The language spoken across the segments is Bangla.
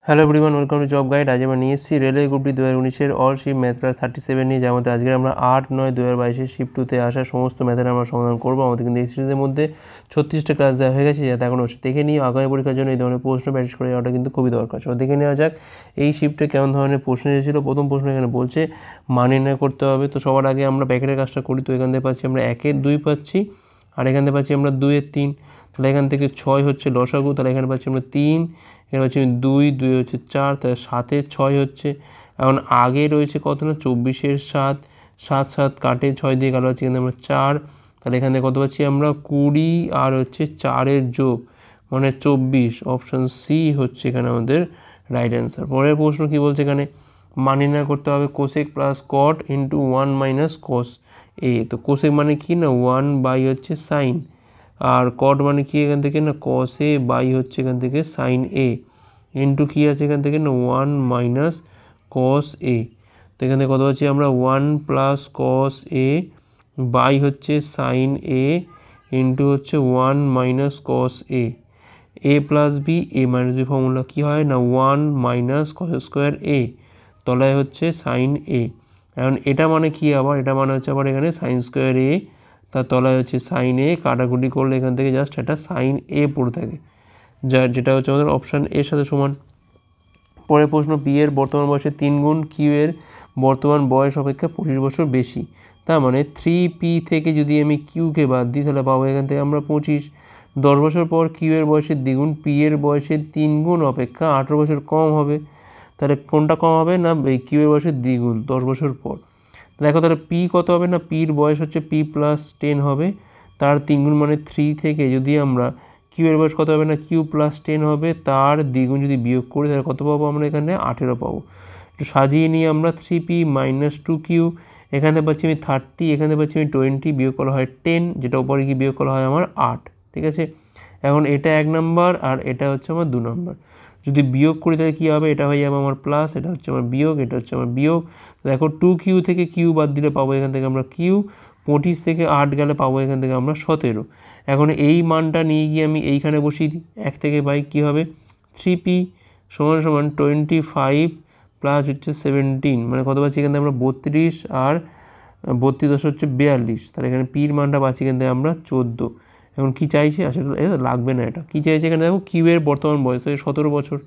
Hello everyone, welcome to Job Guide. আজ আমরা নিয়ে এসেছি রেলওয়ে গ্রুপ ডি 2019-এর অল শিফট ম্যাথ ক্লাস 37 নিয়ে, যার মধ্যে আজকে আমরা 8-9-2022 শিফট 2-তে আসা সমস্ত ম্যাথের আমরা সমাধান করবো। আমাদের কিন্তু এই সিরিজের মধ্যে 36টা ক্লাস দেওয়া হয়ে গেছে, যাতে এখন দেখে নিয়ে আগামী পরীক্ষার জন্য এই ধরনের প্রশ্ন প্র্যাকটিস করে যাওয়াটা কিন্তু খুবই দরকার। সো দেখে নেওয়া যাক এই শিফটে কেমন ধরনের প্রশ্ন এসেছিলো। প্রথম প্রশ্ন এখানে বলছে মান নির্ণয় করতে হবে। তো সবার আগে আমরা প্যাকেটের কাজটা করি। তো এখান থেকে পাচ্ছি আমরা 1-এর 2 পাচ্ছি, আর এখান থেকে পাচ্ছি আমরা 2-এর 3। তাহলে এখান থেকে 6 হচ্ছে লসাগু, তাহলে এখানে পাচ্ছি আমরা 3, এখানে হচ্ছে 2 হচ্ছে 4, তাহলে 7-এর 6 হচ্ছে। এখন আগে রয়েছে কত না 24-এর 7, 7 7 কাটে 6 দিয়ে গেল হচ্ছে এখানে আমরা 4, তাহলে এখানে কত পাচ্ছি আমরা 20 আর হচ্ছে 4-এর যোগ মানে 24। অপশান সি হচ্ছে এখানে আমাদের রাইট অ্যান্সার। পরের প্রশ্ন কি বলছে, এখানে মান নির্ণয় করতে হবে cosec plus cot into 1 minus cos A. তো কোসেক মানে কি না 1 বাই হচ্ছে সাইন, আর কট মানে কি এখান থেকে না কস এ বাই হচ্ছে এখান থেকে সাইন এ, ইন্টু কী আছে এখান থেকে না 1 মাইনাস কস এ। তো এখান থেকে কত পাচ্ছি আমরা 1 প্লাস কস এ বাই হচ্ছে সাইন এ ইন্টু হচ্ছে 1 মাইনাস কস এ প্লাস বি, এ মাইনাস বি ফর্মুলা কী হয় না 1 মাইনাস কস স্কোয়ার এ, তলায় হচ্ছে সাইন এ। এখন এটা মানে কি আবার, এটা মানে হচ্ছে আবার এখানে সাইন স্কোয়ার এ, তার তলায় হচ্ছে সাইন এ, কাটাকুটি করলে এখান থেকে জাস্ট একটা সাইন এ পড়ে থাকে, যেটা হচ্ছে আমাদের অপশান এর সাথে সমান। পরের প্রশ্ন, পি এর বর্তমান বয়সের 3 গুণ কিউ এর বর্তমান বয়স অপেক্ষা 25 বছর বেশি। তার মানে 3p থেকে যদি আমি কিউকে বাদ দিই তাহলে পাবো এখান থেকে আমরা 25। 10 বছর পর কিউ এর বয়সের দ্বিগুণ পি এর বয়সের 3 গুণ অপেক্ষা 18 বছর কম হবে। তাহলে কোনটা কম হবে না এই কিউ এর বয়সের দ্বিগুণ 10 বছর পর। দেখো তাহলে পি কত হবে না পির বয়স হচ্ছে পি প্লাস 10 হবে, তার 3 গুণ মানে 3 থেকে যদি আমরা কিউ এর বয়স কত হবে না কিউ প্লাস 10 হবে, তার দ্বিগুণ যদি বিয়োগ করি তাহলে কত পাবো আমরা এখানে 18 পাবো। একটু সাজিয়ে নিয়ে আমরা 3p মাইনাস 2q, এখানে পাচ্ছি আমি 30, এখানে পাচ্ছি আমি 20, বিয়োগ করা হয় 10, যেটা উপরে কি বিয়োগ করা হয় আমার 8। ঠিক আছে, এখন এটা 1 নম্বর আর এটা হচ্ছে আমার 2 নম্বর। যদি বিয়োগ করি তাহলে কী হবে, এটা হয়ে যাবে আমার প্লাস, এটা হচ্ছে আমার বিয়োগ, এটা হচ্ছে আমার বিয়োগ। দেখো 2q থেকে কিউ বাদ দিলে পাবো এখান থেকে আমরা কিউ, 25 থেকে 8 গেলে পাবো এখান থেকে আমরা 17। এখন এই মানটা নিয়ে গিয়ে আমি এইখানে বসিয়ে দিই, 1 থেকে বাই কী হবে 3p সমান সমান 25 প্লাস হচ্ছে 17, মানে কত পাচ্ছি এখান থেকে আমরা 32, আর 32 হচ্ছে 42, তাহলে এখানে পির মানটা পাচ্ছি এখান থেকে আমরা 14। এখন কী চাইছে আসলে লাগবে না, এটা কী চাইছে এখানে দেখো কিউ এর বর্তমান বয়স 17 বছর,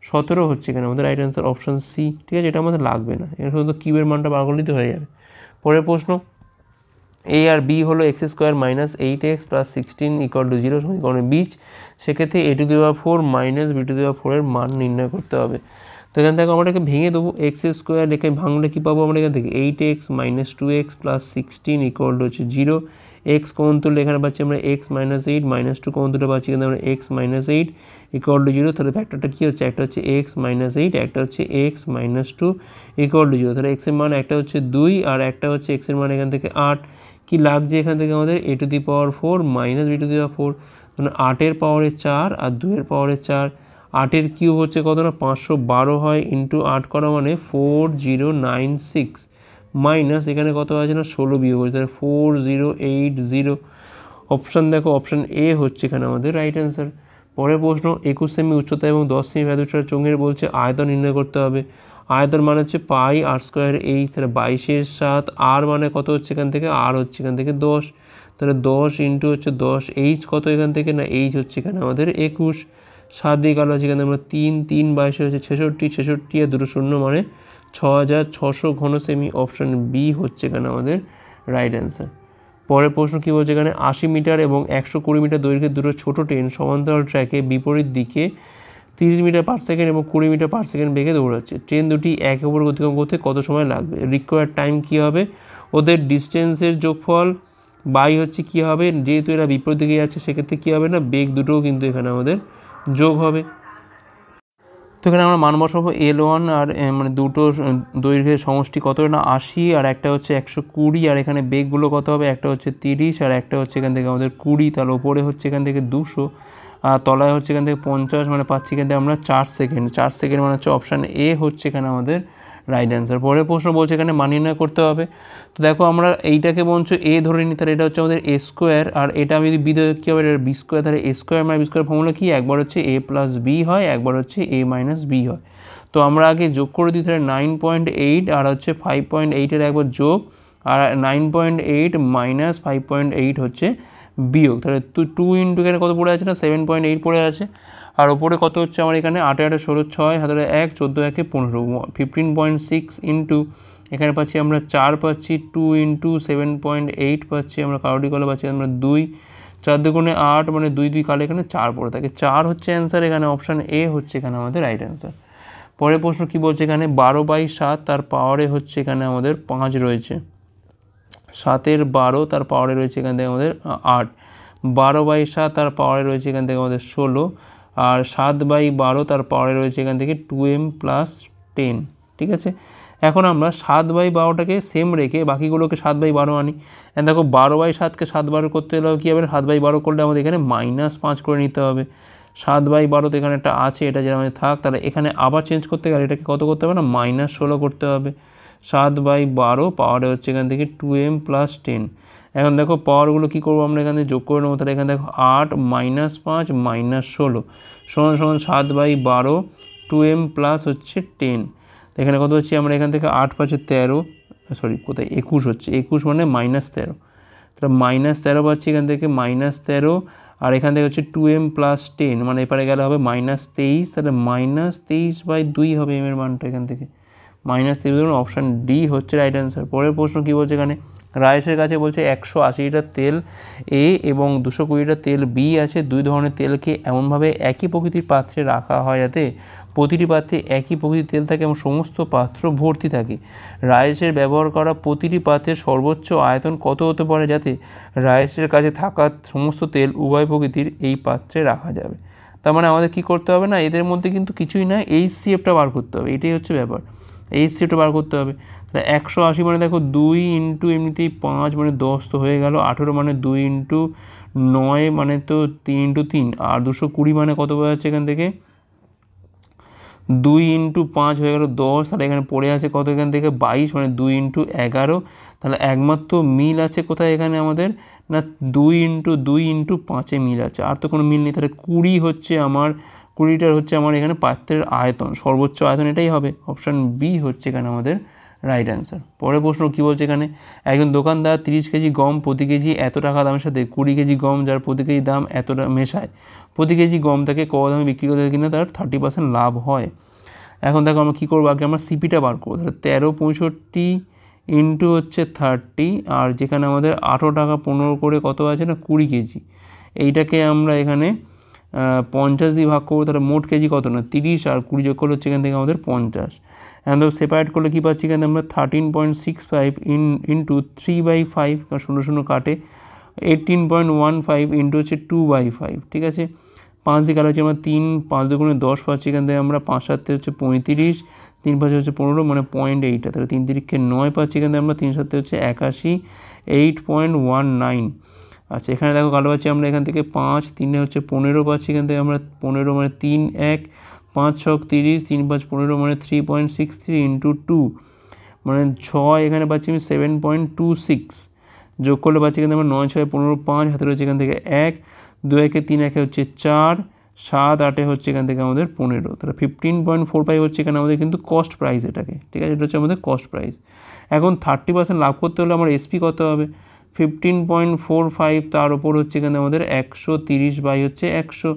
17 হচ্ছে এখানে আমাদের রাইট অ্যান্সার অপশান সি। ঠিক আছে, এটা আমাদের লাগবে না, এখানে শুধু কিউ এর মানটা বার করলেই তো হয়ে যাবে। পরের প্রশ্ন, এ আর বি হলো x square minus 8x plus 16 equal to 0 সমীকরণের বীজ। সেক্ষেত্রে a⁴ মাইনাস b⁴ এর মান নির্ণয় করতে হবে। তো এখান থেকে আমরা এটাকে ভেঙে দেবো, এক্স স্কোয়ার রেখে ভাঙলে কী পাবো আমরা এখান থেকে 8x minus 2x plus 16 equal to হচ্ছে 0। এক্স কমন তুললে এখানে পাচ্ছি আমরা x মাইনাস 8, মাইনাস 2 কমন তুললে পাচ্ছি এখানে আমরা x মাইনাস 8 ইকুয়াল টু 0। তাহলে ফ্যাক্টরটা কী হচ্ছে, একটা হচ্ছে x মাইনাস 8, একটা হচ্ছে x মাইনাস 2 ইকুয়াল টু 0। তাহলে এক্সের মান একটা হচ্ছে 2 আর একটা হচ্ছে এক্সের মান এখান থেকে 8। কি লাগছে এখান থেকে আমাদের a⁴ মাইনাস b⁴, মানে 8-এর পাওয়ারে 4 আর 2-এর পাওয়ারে 4। 8-এর কিউব হচ্ছে কত না 512 হয়, ইন্টু 8 করা মানে 4096, মাইনাস এখানে কত আছে না 16 বিয়োগ হচ্ছে, তাহলে 4080। অপশান দেখো অপশান এ হচ্ছে এখানে আমাদের রাইট অ্যান্সার। পরের প্রশ্ন, 21 সেমি উচ্চতা এবং 10 সেমি ভ্যালুটার চোঙের বলছে আয়তন নির্ণয় করতে হবে। আয়তন মানে হচ্ছে পাই আর স্কোয়ার এইচ, তাহলে 22-এর 7, আর মানে কত হচ্ছে এখান থেকে, আর হচ্ছে এখান থেকে 10, তাহলে 10 ইন্টু হচ্ছে 10, এইচ কত এখান থেকে না এইচ হচ্ছে এখানে আমাদের 21, 7 দিয়ে গেল হচ্ছে এখানে আমরা 3 22 হচ্ছে 66, 66 আর 2 শূন্য মানে 6600 ঘন সেমি। অপশান বি হচ্ছে এখানে আমাদের রাইট অ্যান্সার। পরের প্রশ্ন কী বলছে, এখানে 80 মিটার এবং 120 মিটার দৈর্ঘ্যের দুটো ছোটো ট্রেন সমান্তরাল ট্র্যাকে বিপরীত দিকে 30 মিটার পার সেকেন্ড এবং 20 মিটার পার সেকেন্ড বেগে দৌড়াচ্ছে। ট্রেন দুটি একে অপর অতিক্রম করতে কত সময় লাগবে? রিকোয়ার্ড টাইম কী হবে, ওদের ডিস্টেন্সের যোগফল বাই হচ্ছে কী হবে, যেহেতু এরা বিপরীত দিকে যাচ্ছে সেক্ষেত্রে কী হবে না বেগ দুটোও কিন্তু এখানে আমাদের যোগ হবে। তো এখানে আমরা মান বসাবো L1 আর মানে দুটো দৈর্ঘ্যের সমষ্টি কত না 80, আর একটা হচ্ছে 120, আর এখানে বেগগুলো কত হবে, একটা হচ্ছে 30 আর একটা হচ্ছে এখান থেকে আমাদের 20, তাহলে ওপরে হচ্ছে এখান থেকে 200 আর তলায় হচ্ছে এখান থেকে 50, মানে পাচ্ছি এখান থেকে আমরা 4 সেকেন্ড। 4 সেকেন্ড মানে হচ্ছে অপশান এ হচ্ছে এখানে আমাদের রাইট অ্যান্সার। পরের প্রশ্ন বলছে এখানে মান নির্ণয় করতে হবে। তো দেখো আমরা এইটাকে বলছো এ ধরে নিই, তাহলে এটা হচ্ছে আমাদের এ স্কোয়ার, আর এটা আমি যদি বি ধরে কী হবে, এটা বি স্কোয়ার। তাহলে A square minus B square formula কি, একবার হচ্ছে এ প্লাস বি হয়, একবার হচ্ছে এ মাইনাস বি হয়। তো আমরা আগে যোগ করে দিই, তাহলে 9.8 আর হচ্ছে 5.8-এর একবার যোগ, আর 9.8 মাইনাস 5.8 হচ্ছে বিয়োগ। তাহলে 2 ইন্টু এখানে কত পড়ে আছে না 7.8 পড়ে আছে, আর ওপরে কত হচ্ছে আমার এখানে 8 8 16 6 হাতে 1 14 1 15 15.6 ইন্টু এখানে পাচ্ছি আমরা 4 পাচ্ছি, 2 ইন্টু 7.8 পাচ্ছি আমরা, কারোটি কলে পাচ্ছি আমরা 2, 4 দুগুণে 8 মানে 2 2 কালে এখানে 4 পড়ে থাকে, 4 হচ্ছে অ্যান্সার। এখানে অপশান এ হচ্ছে এখানে আমাদের রাইট অ্যান্সার। পরের প্রশ্ন কী বলছে এখানে 12/7 তার পাওয়ারে হচ্ছে এখানে আমাদের 5 রয়েছে, 7-এর 12 তার পাওয়ারে রয়েছে এখান থেকে আমাদের 8, 12/7 তার পাওয়ারে রয়েছে এখান থেকে আমাদের 16, আর 7/12 তার পাওয়ারে রয়েছে এখান থেকে 2m + 10। ঠিক আছে, এখন আমরা 7/12টাকে সেম রেখে বাকিগুলোকে 7/12 আনি। দেখো 12/7কে 7/12 করতে হলে কী হবে, 7/12 করলে আমাদের এখানে -5 করে নিতে হবে। 7/12 তো এখানে একটা আছে, এটা যেন আমাদের থাক, তাহলে এখানে আবার চেঞ্জ করতে গেলে এটাকে কত করতে হবে না -16 করতে হবে। 7/12 পাওয়ারে হচ্ছে এখান থেকে 2m + 10। এখন দেখো পাওয়ারগুলো কী করবো আমরা এখানে যোগ করে নেবো, তাহলে এখানে দেখো 8 - 5 - 16 সমান 7/12 2m + হচ্ছে 10। এখানে কত হচ্ছে আমরা এখান থেকে 8 পাচ্ছি 13, সরি কোথায় 21 হচ্ছে, 21 মানে -13, তাহলে -13 পাচ্ছি এখান থেকে -13, আর এখান থেকে হচ্ছে 2m + 10 মানে এপারে গেলে হবে -23, তাহলে -23/2 হবে m এর মানটা এখান থেকে -23। অপশান ডি হচ্ছে রাইট অ্যান্সার। পরের প্রশ্ন কী বলছে এখানে রায়েশের কাছে বলছে 180 লিটার তেল এ এবং 220 লিটার তেল বি আছে, দুই ধরনের তেলকে এমনভাবে একই প্রকৃতির পাত্রে রাখা হয় যাতে প্রতিটি পাত্রে একই প্রকৃতির তেল থাকে এবং সমস্ত পাত্র ভর্তি থাকে। রায়েশের ব্যবহার করা প্রতিটি পাত্রের সর্বোচ্চ আয়তন কত হতে পারে যাতে রায়েশের কাছে থাকা সমস্ত তেল উভয় প্রকৃতির এই পাত্রে রাখা যাবে। তার মানে আমাদের কী করতে হবে না, এদের মধ্যে কিন্তু কিছুই না, HCFটা বার করতে হবে, এটাই হচ্ছে ব্যাপার, HCFটা বার করতে হবে। তাহলে 180 মানে দেখো 2 ইন্টু এমনিতেই 5 মানে 10 তো হয়ে গেল, 18 মানে 2 ইন্টু 9 মানে তো 3 ইন্টু 3, আর 220 মানে কত বোঝা যাচ্ছে এখান থেকে 2 ইন্টু 5 হয়ে গেল 10, তাহলে এখানে পড়ে আছে কত এখান থেকে 22 মানে 2 ইন্টু 11। তাহলে একমাত্র মিল আছে কোথায় এখানে আমাদের না 2 ইন্টু 2 ইন্টু 5-এ মিল আছে, আর তো কোনো মিল নেই। তাহলে 20 হচ্ছে আমার 20টার হচ্ছে আমার এখানে পাত্রের আয়তন, সর্বোচ্চ আয়তন এটাই হবে। অপশান বি হচ্ছে এখানে আমাদের রাইট অ্যান্সার। পরের প্রশ্ন কী বলছে এখানে একজন দোকানদার 30 কেজি গম প্রতি কেজি এত টাকা দামের সাথে 20 কেজি গম যার প্রতি কেজি দাম এতটা মেশায়, প্রতি কেজি গম তাকে ক দামে বিক্রি করতে কিনা তার 30% লাভ হয়। এখন দেখো আমরা কী করবো, আগে আমরা সিপিটা বার করবো। তাহলে 1365 ইন্টু হচ্ছে 30, আর যেখানে আমাদের 18 টাকা 15 করে কত আছে না 20 কেজি, এইটাকে আমরা এখানে 50 দিয়ে ভাগ করবো, তাহলে মোট কেজি কত না 30, আর 20 যোগ করলে হচ্ছে এখান থেকে আমাদের 50। এখন দেখো সেপারেট করলে কী পাচ্ছি এখানে আমরা 13.65 ইন্টু 3/5, কারণ 0 0 কাটে, 18.15 ইন্টু হচ্ছে 2/5। ঠিক আছে, 5 দিয়ে কাটা হচ্ছে আমরা 3, 5 দুগুণে 10 পাচ্ছি এখান থেকে আমরা, 5 7 হচ্ছে 35, 3 5 হচ্ছে 15 মানে 0.8, তাহলে 3 3 9 পাচ্ছি এখান থেকে আমরা, 3 7 হচ্ছে 81, 8.19। আচ্ছা এখানে দেখো কালো পাচ্ছি আমরা এখান থেকে 5, 3 হচ্ছে 15 পাচ্ছি এখান থেকে আমরা, 15 মানে 3 1, 5 6 30, 3 5 15 মানে 3.63 ইন্টু 2 মানে 6, এখানে পাচ্ছি আমি 7.26, যোগ করলে পাচ্ছি এখানে আমরা 9 6 15 5, হাতে রয়েছে এখান থেকে 1, 2 1 3 1 হচ্ছে 4, 7 8 হচ্ছে এখান থেকে আমাদের 15, তাহলে 15.45 হচ্ছে এখানে আমাদের কিন্তু কস্ট প্রাইস এটাকে। ঠিক আছে, এটা হচ্ছে আমাদের কস্ট প্রাইস। এখন 30% লাভ করতে হলে আমার এসপি কত হবে 15.45, তার ওপর হচ্ছে এখানে আমাদের 130 হচ্ছে 100।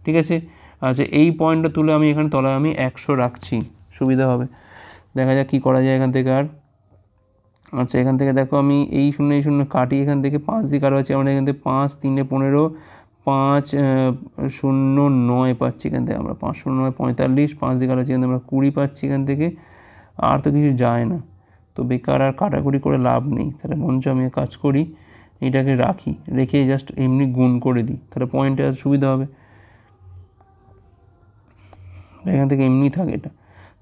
ঠিক আছে, আচ্ছা এই পয়েন্টটা তুলে আমি এখানে তলায় আমি 100 রাখছি, সুবিধা হবে। দেখা যাক কী করা যায় এখান থেকে। আর আচ্ছা এখান থেকে দেখো আমি এই 0 কাটি, এখান থেকে 5 দিয়ে কাটা আছে আমরা এখান থেকে 5 3 15, 5 0 9 পাচ্ছি এখান থেকে আমরা, 5 0 9 45, 5 দিয়ে কাটা আছে এখান থেকে আমরা 20 পাচ্ছি এখান থেকে, আর তো কিছু যায় না, তো বেকার আর কাটাকুটি করে লাভ নেই। তাহলে মঞ্চ আমি কাজ করি, এটাকে রাখি, রেখে জাস্ট এমনি গুণ করে দিই, তাহলে পয়েন্টে আর সুবিধা হবে। এখান থেকে এমনি থাকে এটা,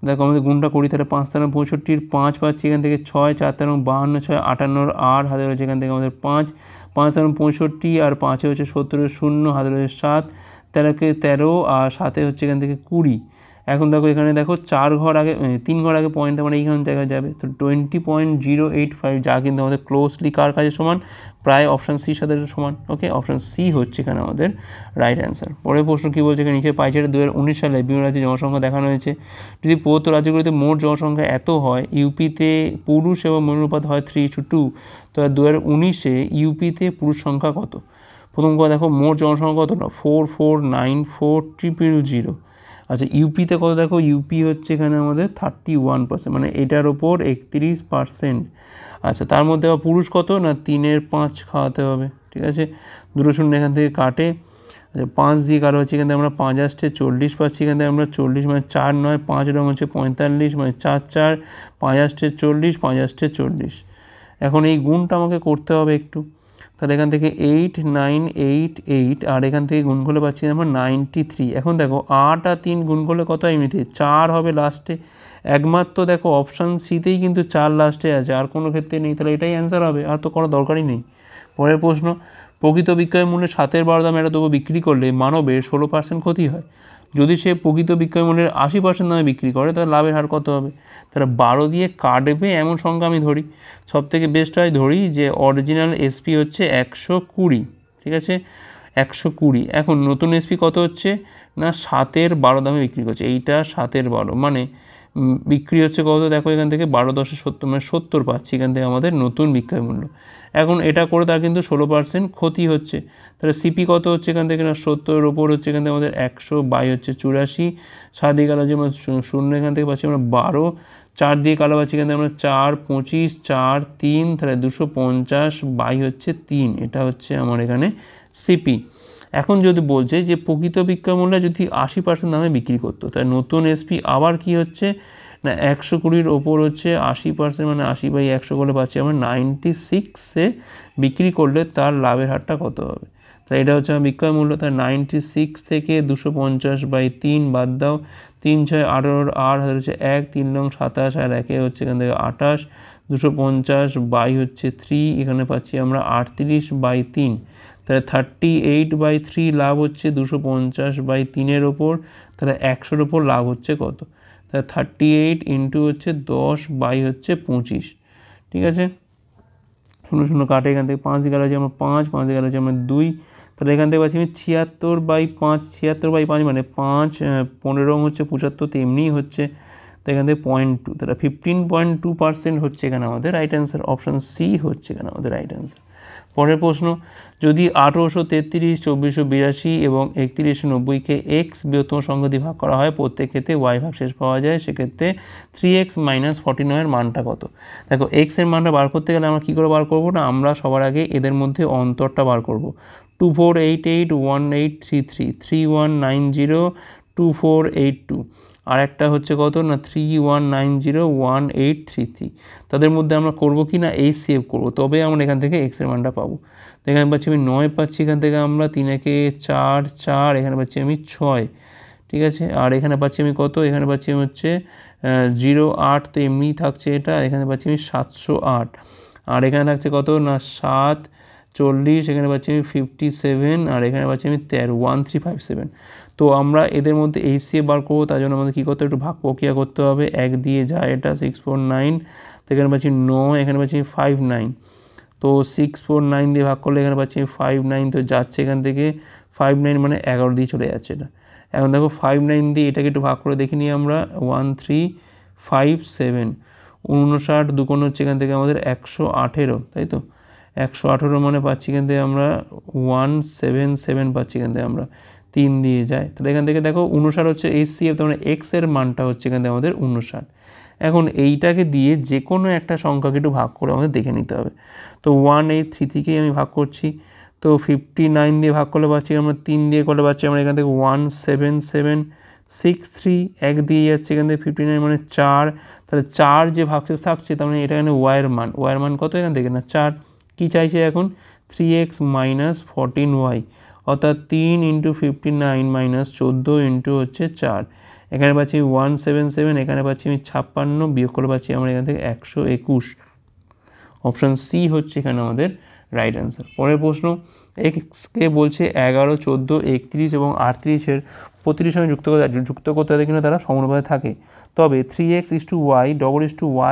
দেখো আমাদের গুণটা করি, তাহলে 5 3 65, 5 পাচ্ছি এখান থেকে 6, 4 3 52, 6 58, আর হাতে রয়েছে এখান থেকে আমাদের 5, 5 3 65, আর 5 হচ্ছে 70, 0 হাতে রয়েছে 7, 13 আর 7 হচ্ছে এখান থেকে 20। এখন দেখো এখানে দেখো 4 ঘর আগে 3 ঘর আগে পয়েন্ট, মানে এইখান জায়গায় যাবে। তো 20.085 যা কিন্তু আমাদের ক্লোজলি কার কাছে সমান, প্রায় অপশান সির সাথে সমান। ওকে, অপশান সি হচ্ছে এখানে আমাদের রাইট অ্যান্সার। পরের প্রশ্ন কী বলছে, এখানে নিচে পাইচারে 2019 সালে বিভিন্ন রাজ্যের জনসংখ্যা দেখানো হয়েছে। যদি প্রদত্ত রাজ্যগুলিতে মোট জনসংখ্যা এত হয়, ইউপিতে পুরুষ এবং মহিলার অনুপাত হয় 3:2, তো 2019-এ ইউপিতে পুরুষ সংখ্যা কত? প্রথম কথা দেখো মোট জনসংখ্যা কত না, 4494,000। আচ্ছা ইউপিতে কত দেখো, ইউপি হচ্ছে এখানে আমাদের 31%, মানে এটার ওপর 31%। আচ্ছা তার মধ্যে আবার পুরুষ কত না, 3/5 খাওয়াতে হবে। ঠিক আছে, দুটো শূন্য এখান থেকে কাটে। আচ্ছা 5 দিয়ে কারো হচ্ছে এখান থেকে আমরা 5 আসছে 40 পাচ্ছি, এখান থেকে আমরা 40 মানে 4 9 5 রং হচ্ছে 45, মানে 4 4 5 আসছে 40 5 আসছে 40। এখন এই গুণটা আমাকে করতে হবে একটু, তাহলে এখান থেকে 8988 আর এখান থেকে গুণ করলে পাচ্ছি আমরা 93। এখন দেখো 8 আর 3 গুণ করলে কত এমনিতে 4 হবে লাস্টে, একমাত্র দেখো অপশান সিতেই কিন্তু 4 লাস্টে আছে, আর কোনো ক্ষেত্রে নেই, তাহলে এটাই অ্যান্সার হবে, আর তো করার দরকারই নেই। পরের প্রশ্ন, প্রকৃত বিক্রয় মূল্যে 7-এর 12 দামে একটা দ্রব্য বিক্রি করলে মানবের 16% ক্ষতি হয়। যদি সে প্রকৃত বিক্রয় মূল্যের 80% দামে বিক্রি করে তাহলে লাভের হার কত হবে? তাহলে 12 দিয়ে কাটবে এমন সংখ্যা আমি ধরি, সব থেকে বেস্ট হয় ধরি যে অরিজিনাল এসপি হচ্ছে 120। ঠিক আছে, 120। এখন নতুন এসপি কত হচ্ছে না 7-এর 12 দামে বিক্রি করছে, এইটা 7-এর 12 মানে বিক্রি হচ্ছে কত দেখো এখান থেকে 12 10 70, মানে 70 পাচ্ছি এখান থেকে আমাদের নতুন বিক্রয় মূল্য। এখন এটা করে তার কিন্তু 16% ক্ষতি হচ্ছে, তাহলে সিপি কত হচ্ছে এখান থেকে না 70-এর ওপর হচ্ছে এখান থেকে আমাদের 100 বাই হচ্ছে 84, 7 দিয়ে কালো যে আমরা শূন্য এখান থেকে পাচ্ছি আমরা 12, 4 দিয়ে কালো পাচ্ছি এখান থেকে আমরা 4 25 4 3, তাহলে 250 বাই হচ্ছে 3, এটা হচ্ছে আমার এখানে সিপি। এখন যদি বলছে যে প্রকৃত বিক্রয় মূল্য যদি 80% দামে বিক্রি করতো, তাই নতুন এসপি আবার কি হচ্ছে না 120-র ওপর হচ্ছে 80%, মানে 80/100 করলে পাচ্ছি আমরা 96-এ বিক্রি করলে তার লাভের হারটা কত হবে? তাই এটা হচ্ছে আমার বিক্রয় মূল্য। তাই 96 থেকে 250/3 বাদ দাও, 3 6 18 আর হচ্ছে 1 3 9 27 আর 1 হচ্ছে এখান থেকে 28, 250 বাই হচ্ছে 3, এখানে পাচ্ছি আমরা 38/3, তাহলে 38/3 লাভ হচ্ছে 250/3-এর ওপর, তাহলে 100-র ওপর লাভ হচ্ছে কত? তাহলে 38 ইন্টু হচ্ছে 10 বাই হচ্ছে 25। ঠিক আছে, শূন্য শূন্য কাটে, এখান থেকে 5 দিয়ে গেলে আছে আমরা 5, 5 দিয়ে গেলে আছে আমরা 2, তাহলে এখান থেকে পাচ্ছি আমি 76/5, 76/5 মানে 5 15 হচ্ছে 75, তো এমনিই হচ্ছে, তো এখান থেকে 0.2, তাহলে 15.2% হচ্ছে এখানে আমাদের রাইট অ্যান্সার। অপশান সি হচ্ছে এখানে আমাদের রাইট অ্যান্সার। পরের প্রশ্ন, যদি 1833, 2482 এবং 3190-কে এক্স বৃহত্তম সংখ্যা দিয়ে ভাগ করা হয়, প্রত্যেক ক্ষেত্রে ওয়াই ভাগশেষ পাওয়া যায়, সেক্ষেত্রে 3x - 49-এর মানটা কত? দেখো এক্স এর মানটা বার করতে গেলে আমরা কী করে বার করবো না, আমরা সবার আগে এদের মধ্যে অন্তরটা বার করব। 24881833, 3190 2482, আর একটা হচ্ছে কত না 31901833। তাদের মধ্যে আমরা করবো কি না এই সেভ করবো, তবে আমরা এখান থেকে এক্সের মানটা পাবো। তো এখানে পাচ্ছি আমি 9 পাচ্ছি, এখান থেকে আমরা 3 একে 4 4, এখানে পাচ্ছি আমি 6। ঠিক আছে, আর এখানে পাচ্ছি আমি কত, এখানে পাচ্ছি আমি হচ্ছে 08, তো এমনিই থাকছে এটা, এখানে পাচ্ছি আমি 708, আর এখানে থাকছে কত না 7 40, এখানে পাচ্ছি আমি 57, আর এখানে পাচ্ছি আমি 13 1357। তো আমরা এদের মধ্যে এইচসিএফ বার করবো, তার জন্য আমাদের কী করতে হবে, একটু ভাগ প্রক্রিয়া করতে হবে। 1 দিয়ে যায় এটা 649, তো এখানে পাচ্ছি 9, এখানে পাচ্ছি 59, তো 649 দিয়ে ভাগ করলে এখানে পাচ্ছি 59, তো যাচ্ছে এখান থেকে 59 মানে 11 দিয়ে চলে যাচ্ছে এটা। এখন দেখো 59 দিয়ে এটাকে একটু ভাগ করে দেখে নিই আমরা, 1357, 59 দুগুণ হচ্ছে এখান থেকে আমাদের 118, তাই তো 118 মানে পাচ্ছি এখান থেকে আমরা 177 পাচ্ছি এখান থেকে আমরা, 3 দিয়ে যায়, তাহলে এখান থেকে দেখো 59 হচ্ছে এইচসিএফ, তার মানে এক্স এর মানটা হচ্ছে এখান থেকে আমাদের 59। এখন এইটাকে দিয়ে যে কোনো একটা সংখ্যাকে একটু ভাগ করে আমাদের দেখে নিতে হবে। তো 183 আমি ভাগ করছি, তো 59 দিয়ে ভাগ করলে পাচ্ছি আমরা 3 দিয়ে করলে পাচ্ছি আমরা এখান থেকে 17763, 1 দিয়ে যাচ্ছে এখান থেকে 59 মানে 4, তাহলে 4 যে ভাগশেষ থাকছে তার মানে এটা এখানে ওয়াইয়ের মান কত এখান থেকে না 4। কী চাইছে এখন 3x - 14y, অর্থাৎ 3 × 59 - 14 ইন্টু হচ্ছে 4, এখানে পাচ্ছি 177, এখানে পাচ্ছি আমি 56, বিয়োগ করে পাচ্ছি আমরা এখান থেকে 121। অপশান সি হচ্ছে এখানে আমাদের রাইট অ্যান্সার। পরের প্রশ্ন, এক্সকে বলছে 11, 14, 31 এবং 38-এর প্রতিটির সঙ্গে যুক্ত করতে হবে কিনা তারা সমানুপাতে থাকে। তবে 3x/y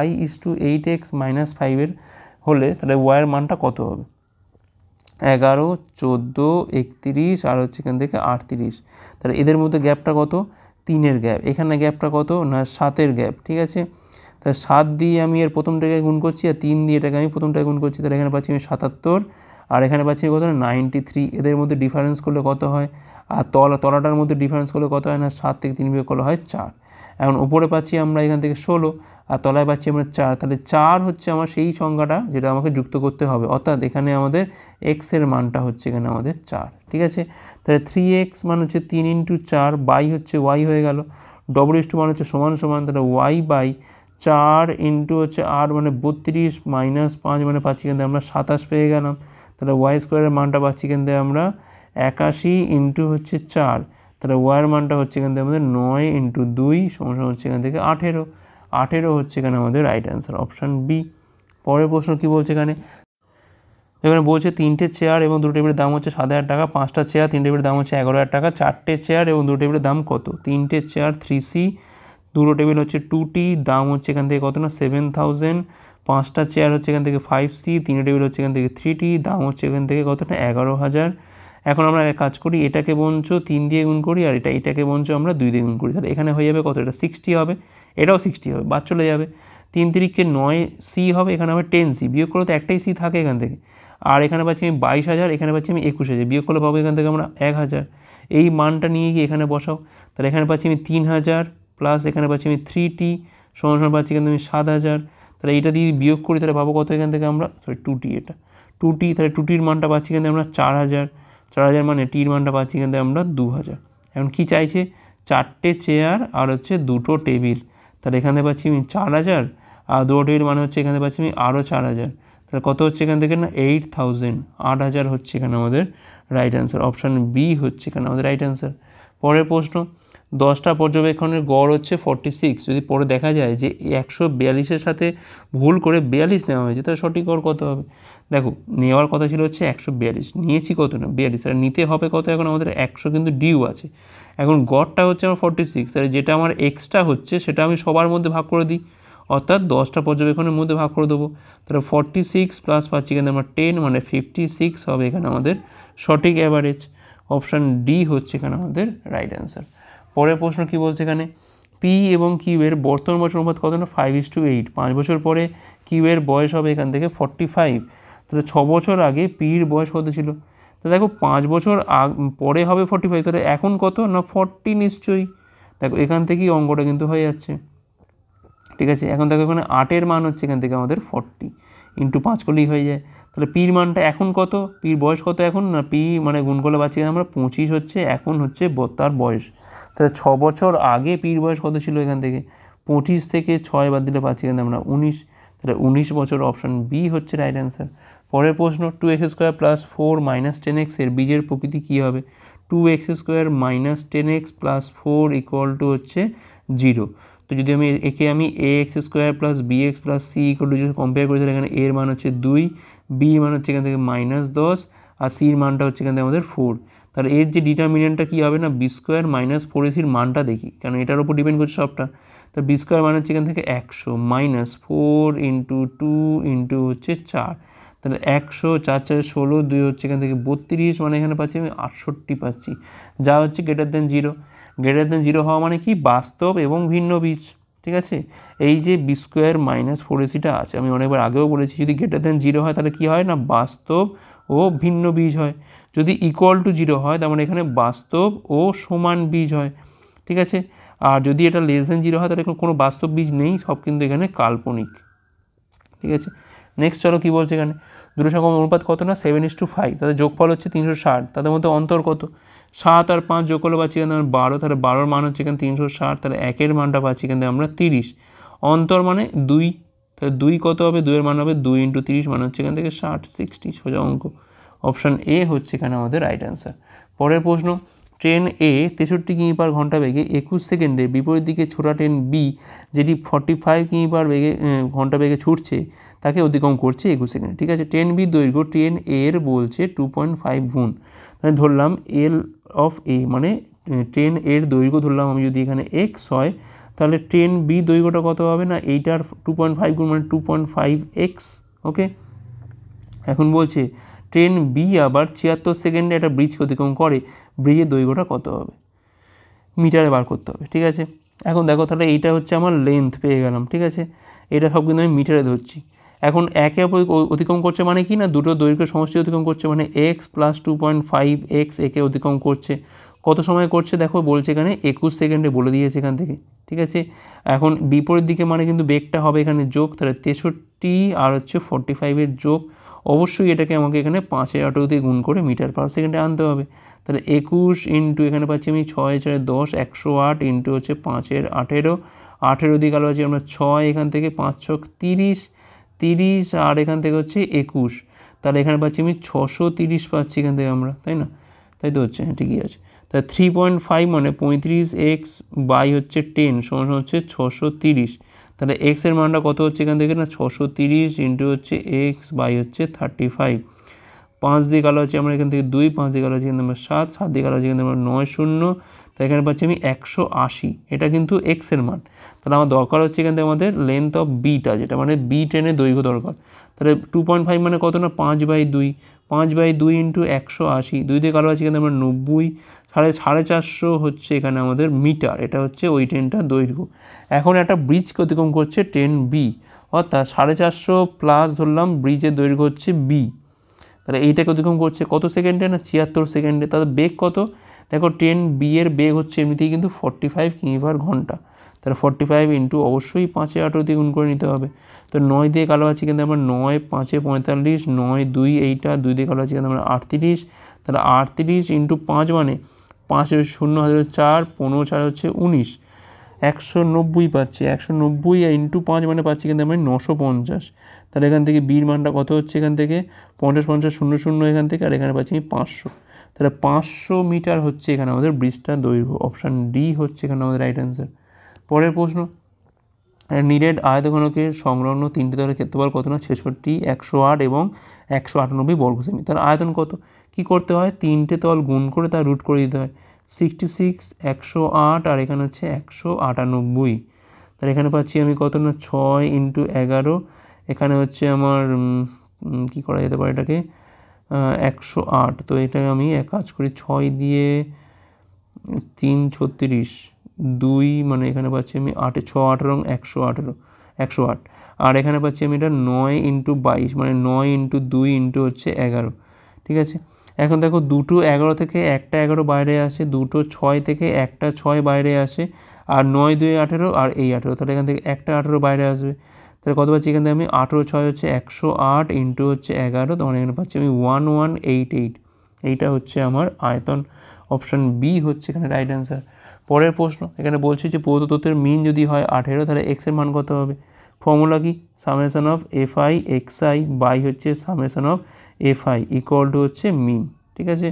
y/8x - 5 হলে তাহলে ওয়াইয়ের মানটা কত হবে? 11, 14, 31 আর হচ্ছে এখান থেকে 38। তাহলে এদের মধ্যে গ্যাপটা কত? 3-এর গ্যাপ। এখানে গ্যাপটা কত? না 7-এর গ্যাপ। ঠিক আছে, তাহলে 7 দিয়ে আমি এর প্রথমটাকে গুণ করছি আর 3 দিয়ে এটাকে আমি প্রথমটাকে গুণ করছি, তাহলে এখানে পাচ্ছি আমি 77 আর এখানে পাচ্ছি কত না 93। এদের মধ্যে ডিফারেন্স করলে কত হয়? আর তলাটার মধ্যে ডিফারেন্স করলে কত হয়? না 7 থেকে 3 বিয়োগ করলে হয় 4। এখন উপরে পাচ্ছি আমরা এখান থেকে 16 আর তলায় পাচ্ছি আমরা 4। তাহলে 4 হচ্ছে আমার সেই সংখ্যাটা যেটা আমাকে যুক্ত করতে হবে, অর্থাৎ এখানে আমাদের এক্সের মানটা হচ্ছে এখানে আমাদের 4। ঠিক আছে, তাহলে 3x মান হচ্ছে 3 × 4 বাই হচ্ছে y হয়ে গেল, মান হচ্ছে সমান সমান, তাহলে y বাই 4 ইন্টু হচ্ছে 8 মানে 32 মাইনাস 5 মানে পাচ্ছি কিন্তু আমরা 27 পেয়ে গেলাম। তাহলে ওয়াই স্কোয়ারের মানটা পাচ্ছি কিন্তু আমরা 81 ইন্টু হচ্ছে 4, তাহলে ওয়াইয়ের মানটা হচ্ছে এখান থেকে আমাদের 9 × 2 সমান হচ্ছে এখান থেকে 18 হচ্ছে এখানে আমাদের রাইট অ্যান্সার, অপশান বি। পরের প্রশ্ন কী বলছে এখানে? এখানে বলছে 3টে চেয়ার এবং 2 টেবিলের দাম হচ্ছে 7,000 টাকা, 5টা চেয়ার 3 টেবিলের দাম হচ্ছে 11,000 টাকা, 4টে চেয়ার এবং 2 টেবিলের দাম কত? 3টে চেয়ার 3C, 2 টেবিল হচ্ছে 2T, দাম হচ্ছে এখান থেকে কত না 7,000, 5টা চেয়ার হচ্ছে এখান থেকে 5C, 3 টেবিল হচ্ছে এখান থেকে 3T, দাম হচ্ছে এখান থেকে কত না 11,000। এখন আমরা এক কাজ করি, এটাকে বঞ্চ 3 দিয়ে গুণ করি আর এটাকে বঞ্চ আমরা 2 দিয়ে গুণ করি, তাহলে এখানে হয়ে যাবে কত? এটা 60 হবে, এটাও 60 হবে, বাদ চলে যাবে। 3 তিরিকে 9C হবে, এখানে হবে 10C, বিয়োগ করলে তো একটাই সি থাকে এখান থেকে। আর এখানে পাচ্ছি আমি 22,000, এখানে পাচ্ছি আমি 21,000, বিয়োগ করলে পাবো এখান থেকে আমরা 1,000। এই মানটা নিয়ে গিয়ে এখানে বসাও, তাহলে এখানে পাচ্ছি আমি 3,000 প্লাস এখানে পাচ্ছি আমি 3T সমান পাচ্ছি এখান থেকে আমি 7,000। তাহলে এইটা দিয়ে বিয়োগ করি তাহলে পাবো কত এখান থেকে আমরা? 2T, এটা 2T, তাহলে 2Tর মানটা পাচ্ছি এখান থেকে আমরা 4,000 মানে টির মানটা পাচ্ছি এখান থেকে আমরা 2,000। এখন কি চাইছে? 4টে চেয়ার আর হচ্ছে 2টো টেবিল, তাহলে এখানে পাচ্ছি আমি 4,000 আর 2টো টেবিল মানে হচ্ছে এখানে পাচ্ছি আমি আরও 4,000, তাহলে কত হচ্ছে এখান থেকে না 8,000, 8,000 হচ্ছে এখানে আমাদের রাইট অ্যান্সার, অপশান বি হচ্ছে এখানে আমাদের রাইট অ্যান্সার। পরের প্রশ্ন, 10টা পর্যবেক্ষণের গড় হচ্ছে 46, যদি পরে দেখা যায় যে 142-এর সাথে ভুল করে 42 নেওয়া হয়েছে, তাহলে সঠিক গড় কত হবে? দেখো, নেওয়ার কথা ছিল হচ্ছে 142, নিয়েছি কত না 42, তাহলে নিতে হবে কত? এখন আমাদের 100 কিন্তু ডিউ আছে, এখন গড়টা হচ্ছে আমার 46, তাহলে যেটা আমার এক্সট্রা হচ্ছে সেটা আমি সবার মধ্যে ভাগ করে দিই, অর্থাৎ 10টা পর্যবেক্ষণের মধ্যে ভাগ করে দেবো, তাহলে 46 প্লাস পাচ্ছি এখানে আমরা 10 মানে 56 হবে এখানে আমাদের সঠিক অ্যাভারেজ, অপশান ডি হচ্ছে এখানে আমাদের রাইট অ্যান্সার। পরের প্রশ্ন কী বলছে এখানে? পি এবং কিউয়ের বর্তমান বয়স অনুপাত কত না 5:8, 5 বছর পরে কিউয়ের বয়স হবে এখান থেকে 45, তাহলে 6 বছর আগে পির বয়স কত ছিল? তো দেখো 5 বছর পরে হবে 45, তাহলে এখন কত না 40 নিশ্চয়ই, দেখো এখান থেকেই অঙ্কটা কিন্তু হয়ে যাচ্ছে। ঠিক আছে, এখন দেখো এখানে 8-এর মান হচ্ছে এখান থেকে আমাদের 40, ইন্টু 5 করলেই হয়ে যায়, তাহলে পির মানটা এখন কত? পির বয়স কত এখন না পি মানে গুণ করলে পাচ্ছি আমরা 25 হচ্ছে এখন হচ্ছে তার বয়স, তাহলে 6 বছর আগে পির বয়স কত ছিল? এখান থেকে 25 থেকে 6 বাদ দিলে পাচ্ছি কিন্তু আমরা 19, তাহলে 19 বছর, অপশান বি হচ্ছে রাইট অ্যান্সার। পরের প্রশ্ন, 2x² + 4 - 10x এর বীজের প্রকৃতি কী হবে? 2x² - 10x + 4 = হচ্ছে 0। তো যদি আমি একে আমি ax² + bx + c = কম্পেয়ার করি, তাহলে এখানে এর মান হচ্ছে 2, বি মান হচ্ছে এখান থেকে -10 আর সির মানটা হচ্ছে এখান থেকে আমাদের 4, তাহলে এর যে ডিটারমিনেন্টটা কী হবে না b² - 4ac মানটা দেখি, কারণ এটার উপর ডিপেন্ড করছে সবটা, তো b² মান হচ্ছে এখান থেকে 100 -4 × 2 × হচ্ছে 4, তাহলে 100, 4 4 16, 2 হচ্ছে এখান থেকে 32, মানে এখানে পাচ্ছি আমি 68 পাচ্ছি, যা হচ্ছে >0। >0 হওয়া মানে কি? বাস্তব এবং ভিন্ন বীজ। ঠিক আছে, এই যে b² - 4ac আছে, আমি অনেকবার আগেও বলেছি, যদি >0 হয় তাহলে কি হয় না বাস্তব ও ভিন্ন বীজ হয়, যদি =0 হয় তার মানে এখানে বাস্তব ও সমান বীজ হয়। ঠিক আছে, আর যদি এটা <0 হয় তাহলে কোনো বাস্তব বীজ নেই, সব কিন্তু এখানে কাল্পনিক। ঠিক আছে, নেক্সট চলো কী বলছে এখানে? দুটো সংখ্যার অনুপাত কত না 7:5, তাদের যোগফল হচ্ছে 360, তাদের মধ্যে অন্তর কত? 7 আর 5 যোগ করলে পাচ্ছি এখানে 12, তাহলে 12-র মান হচ্ছে এখানে 360, তাহলে 1-এর মানটা পাচ্ছি এখানে আমরা 30, অন্তর মানে 2, তাহলে 2 কত হবে? 2-এর মান হবে 2 × 30 মানে হচ্ছে এখান থেকে 60, 60, সোজা অঙ্ক, অপশান এ হচ্ছে এখানে আমাদের রাইট অ্যান্সার। পরের প্রশ্ন, ট্রেন এ 63 কিমি পার ঘন্টা বেগে 21 সেকেন্ডে বিপরীত দিকে ছোটা ট্রেন বি যেটি 45 কিমি পার বেগে ঘন্টা বেগে ছুটছে তাকে অতিক্রম করছে 21 সেকেন্ডে। ঠিক আছে, ট্রেন বির দৈর্ঘ্য ট্রেন এর বলছে 2.5 গুণ। তাহলে ধরলাম এল অফ এ মানে ট্রেন এর দৈর্ঘ্য ধরলাম আমি যদি এখানে এক্স হয়, তাহলে ট্রেন বি দৈর্ঘ্যটা কত হবে না এইটার 2.5 গুণ মানে 2.5x। ওকে, এখন বলছে ট্রেন বি আবার 76 সেকেন্ডে একটা ব্রিজকে অতিক্রম করে, ব্রিজের দৈর্ঘ্যটা কত হবে মিটারে বার করতে হবে। ঠিক আছে, এখন দেখো তাহলে এইটা হচ্ছে আমার লেন্থ পেয়ে গেলাম। ঠিক আছে, এটা সব কিন্তু আমি মিটারে ধরছি। এখন একে অপর অতিক্রম করছে মানে কি না দুটো দৈর্ঘ্য সমষ্টি অতিক্রম করছে মানে এক্স প্লাস 2.5x একে অতিক্রম করছে। কত সময় করছে দেখো বলছে এখানে 21 সেকেন্ডে বলে দিয়েছে এখান থেকে। ঠিক আছে, এখন বিপরীত দিকে মানে কিন্তু বেগটা হবে এখানে যোগ, তাহলে 63 আর হচ্ছে 45-এর যোগ। অবশ্যই এটাকে আমাকে এখানে 5-8 দিয়ে গুণ করে মিটার পার সেকেন্ডে আনতে হবে। তাহলে 21 ইন্টু এখানে পাচ্ছি আমি 6×4 = 10, 108 ইন্টু হচ্ছে 5-18, 18 দিয়ে কালো আছে আমরা 6, এখান থেকে 5×6 = 30, আর এখান থেকে হচ্ছে 21, তাহলে এখানে পাচ্ছি আমি 630 পাচ্ছি এখান থেকে আমরা, তাই না? তাই তো হচ্ছে, হ্যাঁ ঠিকই আছে। তাহলে 3.5 মানে 35x বাই হচ্ছে 10 সমান হচ্ছে 630। তাহলে এক্স এর মানটা কত হচ্ছে এখান থেকে না 630 ইন্টু হচ্ছে এক্স বাই হচ্ছে 35। 5 দিয়ে কালো আছে আমরা এখান থেকে 2, 5 দিয়ে কালো আছে এখানে আমরা 7, 7 দিয়ে কালো আছে এখানে আমরা 9, 0, তাই এখানে পাচ্ছি আমি 180। এটা কিন্তু এক্স এর মান। তাহলে আমার দরকার হচ্ছে এখান থেকে আমাদের লেন্থ অফ বিটা, যেটা মানে বি ট্রেনের দৈর্ঘ্য দরকার। তাহলে 2.5 মানে কত না 5/2, 5/2 ইন্টু 180, 2 দিয়ে কালো আছে এখানে আমরা 90, 450 হচ্ছে এখানে আমাদের মিটার। এটা হচ্ছে ওই ট্রেনটার দৈর্ঘ্য। এখন একটা ব্রিজকে অতিক্রম করছে ট্রেন বি, অর্থাৎ 450 প্লাস ধরলাম ব্রিজের দৈর্ঘ্য হচ্ছে বি, তাহলে এইটাকে অতিক্রম করছে কত সেকেন্ডে না 76 সেকেন্ডে। তাহলে বেগ কত দেখো ট্রেন বি এর বেগ হচ্ছে এমনিতেই কিন্তু 45 কিমি পার ঘন্টা। তাহলে 45 ইন্টু অবশ্যই 5-8 দিয়ে গুণ করে নিতে হবে। তো 9 দিয়ে কালো আছে কিন্তু আমরা 9, 5 45, 9, 2 এইটা 2 দিয়ে কালো আছে কিন্তু আমরা 38, তাহলে 38 ইন্টু 5 মানে 5 0 4, 15 4 হচ্ছে 19, 190 পাচ্ছি। 190 ইন্টু 5 মানে পাচ্ছি কিন্তু আমি 950। তাহলে এখান থেকে বির মানটা কত হচ্ছে এখান থেকে 50 50 0 0 এখান থেকে, আর এখানে পাচ্ছি আমি 500। তাহলে 500 মিটার হচ্ছে এখানে আমাদের ব্রিজটার দৈর্ঘ্য। অপশান ডি হচ্ছে এখানে আমাদের রাইট অ্যান্সার। পরের প্রশ্ন, নিরেট আয়তঘনকের সংলগ্ন 3টি তলের ক্ষেত্রফল কত না 66, 108 এবং 198 বর্গ সেমি। তার আয়তন কত কি করতে হয় 3টে তল গুণ করে তার রুট করে দিতে হয়। 66, 108 আর এখানে হচ্ছে 198। তাহলে এখানে পাচ্ছি আমি কত না 6 ইন্টু 11, এখানে হচ্ছে আমার কি করা যেতে পারে এটাকে 108। তো এটা আমি এক কাজ করি 6 দিয়ে 3 36, 2 মানে এখানে পাচ্ছি আমি 8, 6 18 118, 108, আর এখানে পাচ্ছি আমি এটা 9 ইন্টু 22 মানে 9 ইন্টু 2 ইন্টু হচ্ছে 11। ঠিক আছে, এখন দেখো দুটো 11 থেকে একটা 11 বাইরে আসে, দুটো 6 থেকে একটা 6 বাইরে আসে, আর 9 2 18 আর এই 18, তাহলে এখান থেকে একটা 18 বাইরে আসবে। তাহলে কত পাচ্ছি এখান থেকে আমি 18 6 হচ্ছে 108 ইন্টু হচ্ছে 11, তখন এখানে পাচ্ছি আমি 1188। এইটা হচ্ছে আমার আয়তন। অপশান বি হচ্ছে এখানে রাইট অ্যান্সার। পরের প্রশ্ন, এখানে বলছি যে প্রদত্ত তথ্যের মিন যদি হয় 18, তাহলে এক্সের মান কত হবে? ফর্মুলা কি summation of FI XI by হচ্ছে summation of FI equal to হচ্ছে মিন। ঠিক আছে,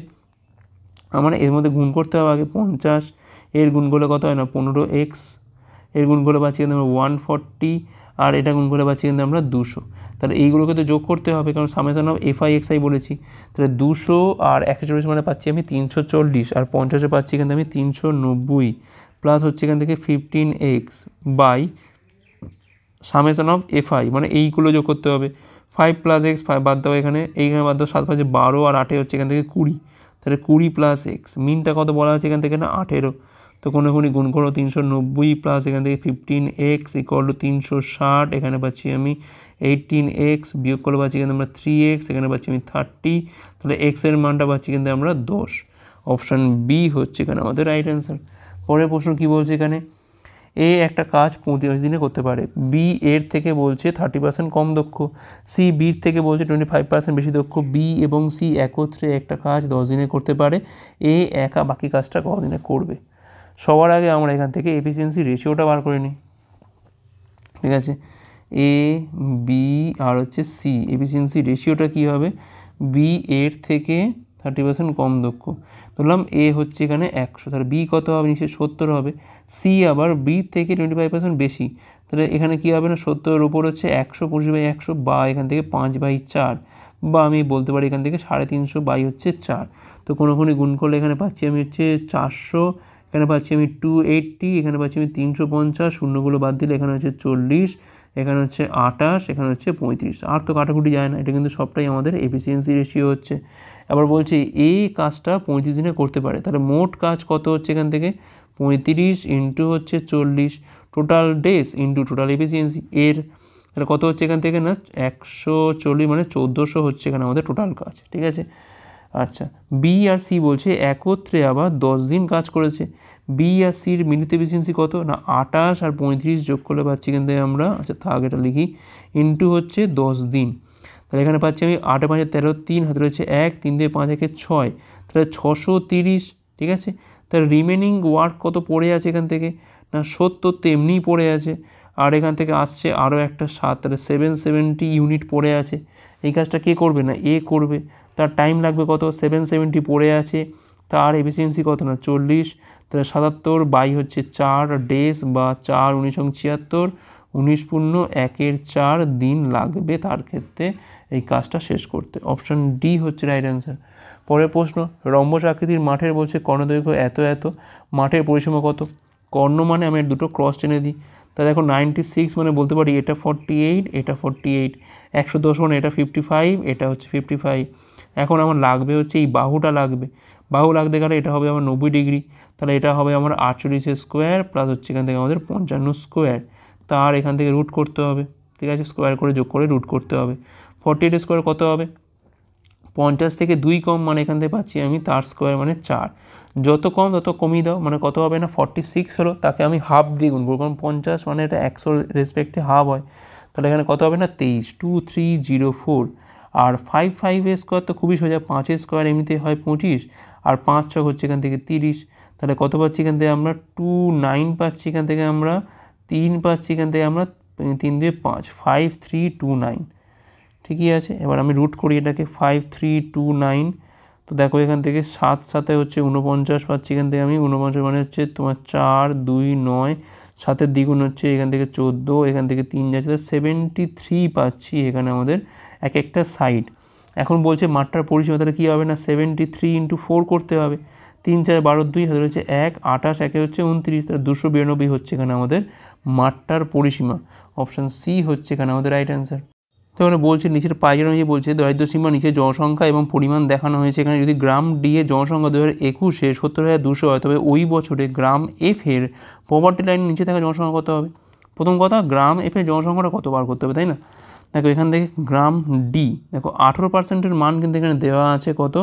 আমার এর মধ্যে গুণ করতে হবে আগে 50, এর গুণ করলে কত হয় না 15x, এর গুণ করলে পাচ্ছি কিন্তু আমরা 140, আর এটা গুণ করে পাচ্ছি কিন্তু আমরা 200। তাহলে এইগুলোকে তো যোগ করতে হবে কারণ সামেশন অফ এফআই এক্সআই বলেছি। তাহলে 200 আর 140 মানে পাচ্ছি আমি 340, আর 50-এ পাচ্ছি কিন্তু আমি 390, প্লাস হচ্ছে এখান থেকে 15x by summation of FI মানে এইগুলো যোগ করতে হবে। 5 + x 5 বাদ দাও, এইখানে বাদ দাও, 7 5 12, আর 8 হচ্ছে এখান থেকে 20, তাহলে 20 + x মিনটা কত বলা হচ্ছে এখান থেকে না 18। তো কোনো গুণ করো 390 প্লাস এখান থেকে 15x ইকুয়াল টু 360, এখানে পাচ্ছি আমি 18x বিয়োগ করে পাচ্ছি কিন্তু আমরা 3x, এখানে পাচ্ছি আমি 30, তাহলে x এর মানটা পাচ্ছি কিন্তু আমরা 10। অপশান বি হচ্ছে এখানে আমাদের রাইট অ্যান্সার। পরের প্রশ্ন কি বলছে এখানে, এ একটা কাজ 35 দিনে করতে পারে, বি এর থেকে বলছে 30% কম দক্ষ, সি বির থেকে বলছে 25% বেশি দক্ষ, বি এবং সি একত্রে একটা কাজ 10 দিনে করতে পারে, এ একা বাকি কাজটা কতদিনে করবে? সবার আগে আমরা এখান থেকে এফিসিয়েন্সি রেশিওটা বার করে নিই। ঠিক আছে, এ বি আর হচ্ছে সি, এফিসিয়েন্সি রেশিওটা কী হবে বি এর থেকে 30% কম দক্ষ। ধরলাম এ হচ্ছে এখানে 100, তাহলে বি কত হবে, নিশ্চয়ই 70 হবে। সি আবার বি থেকে 25% বেশি, তাহলে এখানে কী হবে না 70-এর উপর হচ্ছে 100, 25/100, বা এখান থেকে 5/4, বা আমি বলতে পারি এখান থেকে 350 হচ্ছে 4। তো কোনো গুণ করলে এখানে পাচ্ছি আমি হচ্ছে 400, এখানে পাচ্ছি আমি 280, এখানে পাচ্ছি আমি 350, শূন্যগুলো বাদ দিলে এখানে হচ্ছে 40, এখানে হচ্ছে 28, এখানে হচ্ছে 35। আর তো কাটাকুটি যায় না, এটা কিন্তু সবটাই আমাদের এফিসিয়েন্সি রেশিও হচ্ছে। আবার বলছি এই কাজটা 35 দিনে করতে পারে, তাহলে মোট কাজ কত হচ্ছে এখান থেকে 35 ইন্টু হচ্ছে 40, total days into total efficiency এর, তাহলে কত হচ্ছে এখান থেকে না 140, মানে 1400 হচ্ছে এখানে আমাদের টোটাল কাজ। ঠিক আছে, আচ্ছা বি আর সি বলছে একত্রে আবার 10 দিন কাজ করেছে। বি আর সির মিলিত এফিসিয়েন্সি কত না 28 আর 35 যোগ করলে পাচ্ছি কিন্তু আমরা, আচ্ছা থাক এটা লিখি, ইন্টু হচ্ছে 10 দিন, তাহলে এখানে পাচ্ছি আমি 8 5 13, 3 হাতে রয়েছে 1, 3 দিয়ে 5 একে 6, তাহলে 630। ঠিক আছে, তাহলে রিমেনিং ওয়ার্ক কত পড়ে আছে এখান থেকে না 70 তেমনিই পড়ে আছে, আর এখান থেকে আসছে আরও একটা 7, তাহলে 770 ইউনিট পড়ে আছে। এই কাজটা কে করবে না এ করবে, তার টাইম লাগবে কত 770 পড়ে আছে, তার এফিসিয়েন্সি কত না 40, তাহলে 77 বাই হচ্ছে 4 ডেজ বা 4 19 76, 19.1/4 দিন লাগবে তার ক্ষেত্রে এই কাজটা শেষ করতে। অপশন ডি হচ্ছে রাইট অ্যান্সার। পরের প্রশ্ন, রম্বস আকৃতির মাঠের বলছে কর্ণদৈর্ঘ্য এত এত, মাঠের পরিসীমা কত। কর্ণ মানে আমি দুটো ক্রস টেনে দিই, তা দেখো 96 মানে বলতে পারি এটা 48, এটা 48, 110 মানে এটা 55, এটা হচ্ছে 55। এখন আমার লাগবে হচ্ছে এই বাহুটা লাগবে, বাহু লাগতে গেলে এটা হবে আমার 90 ডিগ্রি, তাহলে এটা হবে আমার 48 স্কোয়ার প্লাস হচ্ছে এখান থেকে আমাদের 55 স্কোয়ার, তার এখান থেকে রুট করতে হবে। ঠিক আছে, স্কোয়ার করে যোগ করে রুট করতে হবে। 48 স্কোয়ার কত হবে, 50 থেকে 2 কম মানে এখান থেকে পাচ্ছি আমি তার স্কোয়ার মানে 4, যত কম তত কমিয়ে দাও, মানে কত হবে না 46 হলো, তাকে আমি হাফ দিয়ে গুণ করবো, কারণ 50 মানে এটা 100 রেসপেক্টে হাফ হয়, তাহলে এখানে কত হবে না 23, 2304। আর 5 স্কোয়ার তো খুবই সোজা, 5 স্কোয়ার এমনিতে হয় 25, আর 5 ছক হচ্ছে এখান থেকে 30, তাহলে কত পাচ্ছি এখান থেকে আমরা 29 পাচ্ছি, এখান থেকে আমরা 3 পাচ্ছি, এখান থেকে আমরা 3 দিয়ে 5, 5329। ঠিকই আছে, এবার আমি রুট করি এটাকে 5329, তো দেখো এখান থেকে 7 7 হচ্ছে 49 পাচ্ছি, এখান থেকে আমি 49 মানে হচ্ছে তোমার 4 2 9, 7-এর দ্বিগুণ হচ্ছে এখান থেকে 14, এখান থেকে 3 যাচ্ছে 73 পাচ্ছি এখানে আমাদের এক একটা সাইড। এখন বলছে মাঠটার পরিসীমা, তাহলে কী হবে না 73 × 4 করতে হবে, 3 4 12 2 হাতে হচ্ছে 1, 28 একে হচ্ছে 29, তাহলে 292 হচ্ছে এখানে আমাদের মাঠটার পরিসীমা। অপশান সি হচ্ছে এখানে আমাদের রাইট অ্যান্সার। তো এখানে বলছে নিচের পাঁচজন অনুযায়ী বলছে দরিদ্র সীমা নিচে জনসংখ্যা এবং পরিমাণ দেখানো হয়েছে। এখানে যদি গ্রাম ডি এর জনসংখ্যা 2021-এ 70,200 হয়, তবে ওই বছরে গ্রাম এফ এর পভার্টি লাইনের নিচে থাকা জনসংখ্যা কত হবে। প্রথম কথা, গ্রাম এফ এর জনসংখ্যাটা কত বার করতে হবে, তাই না। দেখো এখান থেকে গ্রাম ডি, দেখো 18%-এর মান কিন্তু এখানে দেওয়া আছে কত,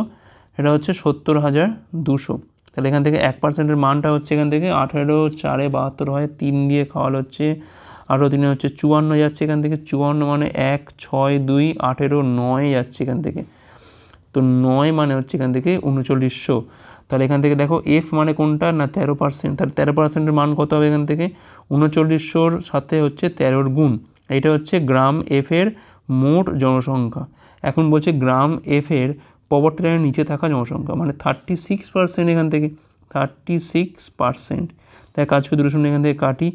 এটা হচ্ছে 70,200, তাহলে এখান থেকে 1%-এর মানটা হচ্ছে এখান থেকে 18 4 72 হয়, 3 দিয়ে খাওয়াল হচ্ছে 18 3 হচ্ছে 54 যাচ্ছে এখান থেকে, 54 মানে 1 6 2 18 9 যাচ্ছে এখান থেকে, তো 9 মানে হচ্ছে এখান থেকে 3900। তাহলে এখান থেকে দেখো এফ মানে কোনটা না 13%, তাহলে 13%-এর মান কত হবে এখান থেকে 3900-র সাথে হচ্ছে 13-র গুণ, এইটা হচ্ছে গ্রাম এফ এর মোট জনসংখ্যা। এখন বলছে গ্রাম এফ এর পভার্টি লাইনের নিচে থাকা জনসংখ্যা, মানে 36% এখান থেকে 36%। তাই কাজ করে 2 এখান থেকে কাটি,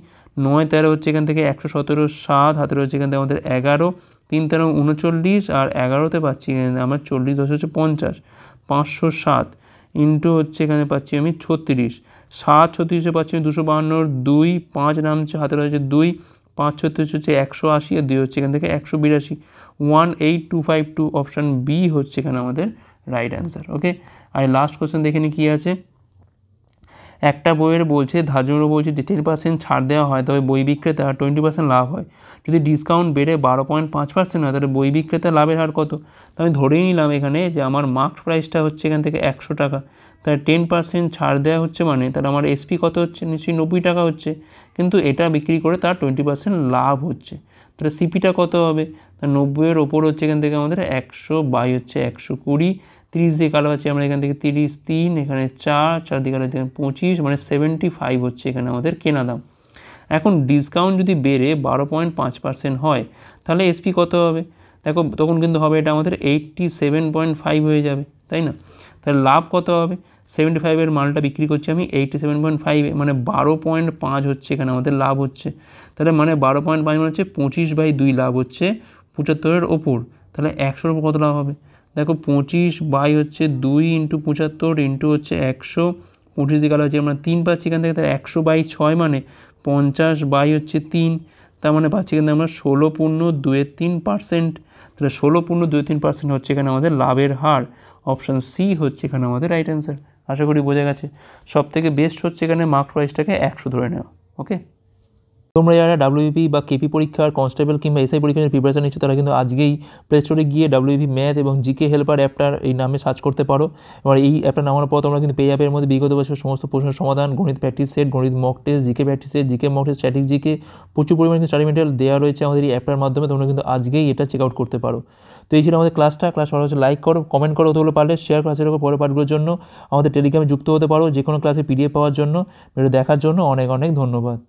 9 13 হচ্ছে এখান থেকে 117, 7 হাতে রয়েছে এখান থেকে আমাদের 11, 3 13 39, আর 11-তে পাচ্ছি এখানে আমার 40 10 হচ্ছে 50, 507 ইন্টু হচ্ছে এখানে পাচ্ছি আমি 36, 7 36-এ পাচ্ছি আমি 252, 2 5 নামছে হাতে রয়েছে 2, 5 36 হচ্ছে 180, আর 2 হচ্ছে এখান থেকে 182, 18252। অপশান বি হচ্ছে এখানে আমাদের রাইট অ্যান্সার। ওকে, আর লাস্ট কোশ্চেন দেখে নিই কী আছে। একটা বইয়ের বলছে ধার্যমূল্য বলছে যে 10% ছাড় দেওয়া হয়, তবে বই বিক্রেতা 20% লাভ হয়। যদি ডিসকাউন্ট বেড়ে 12.5% হয়, তাহলে বই বিক্রেতা লাভের হার কত। তো আমি ধরেই নিলাম এখানে যে আমার মার্কড প্রাইসটা হচ্ছে এখান থেকে 100 টাকা, তাহলে 10% ছাড় দেওয়া হচ্ছে মানে তাহলে আমার এসপি কত হচ্ছে, নিশ্চয়ই 90 টাকা হচ্ছে, কিন্তু এটা বিক্রি করে তার 20% লাভ হচ্ছে, তাহলে সিপিটা কত হবে, তা 90-এর ওপর হচ্ছে এখান থেকে আমাদের 100 বাই হচ্ছে 120, 30 দিয়ে কালো আছে আমরা এখান থেকে 30, 3 এখানে 4 4 দিয়ে কালো 25, মানে 75 হচ্ছে এখানে আমাদের কেনা দাম। এখন ডিসকাউন্ট যদি বেড়ে 12.5% হয়, তাহলে এসপি কত হবে, দেখো তখন কিন্তু হবে এটা আমাদের 87.5 হয়ে যাবে, তাই না। তাহলে লাভ কত হবে, 75 মালটা বিক্রি করছি আমি 87.5, মানে 12.5 হচ্ছে এখানে আমাদের লাভ হচ্ছে। তাহলে মানে 12.5 মানে হচ্ছে 25/2 লাভ হচ্ছে 75 ওপর। তাহলে 100 ওপর কত লাভ হবে, দেখো 25 হচ্ছে 2 × 75 ইন্টু হচ্ছে 100, 25 গেল হচ্ছে আমরা 3 পাচ্ছি এখান থেকে। তাহলে 100/6 মানে 50 হচ্ছে 3, তার মানে পাচ্ছি কিন্তু আমরা 16.23%। তাহলে 16.23% হচ্ছে এখানে আমাদের লাভের হার। অপশান সি হচ্ছে এখানে আমাদের রাইট অ্যান্সার। আশা করি বোঝা গেছে। সব থেকে বেস্ট হচ্ছে এখানে মার্ক প্রাইসটাকে 100 ধরে নেওয়া। ওকে, তোমরা যারা ডাব্লিউবিপি বা কেপি পরীক্ষার, কনস্টেবল কিংবা এসআই পরীক্ষার প্রিপারেশন নিচ্ছ তারা কিন্তু আজকেই প্লে স্টোরে গিয়ে ডাব্লিউবিপি ম্যাথ এবং জিকে হেল্পার অ্যাপটার এই নামে সার্চ করতে পারো। এবার এই অ্যাপটা নামানোর পর তোমরা কিন্তু পেয়ে যাবে এর মধ্যে বিগত বছর সমস্ত প্রশ্নের সমাধান, গণিত প্র্যাকটিস সেট, গণিত mock test, GK practice set, GK mock test, static GK, প্রচুর পরিমাণে স্টাডি মেটেরিয়াল দেওয়া রয়েছে আমাদের এই অ্যাপটার মাধ্যমে। তোমরা কিন্তু আজকেই এটা চেক আউট করতে পারো। তো এই ছিল আমাদের ক্লাস ভালো হচ্ছে লাইক করো, কমেন্ট করো, অতগুলো পারলে শেয়ার ক্লাসের উপর পরের পার্টগুলোর জন্য আমাদের টেলিগ্রামে যুক্ত হতে পারো যে কোনো ক্লাসে পিডিএফ পাওয়ার জন্য। ভিডিও দেখার জন্য অনেক অনেক ধন্যবাদ।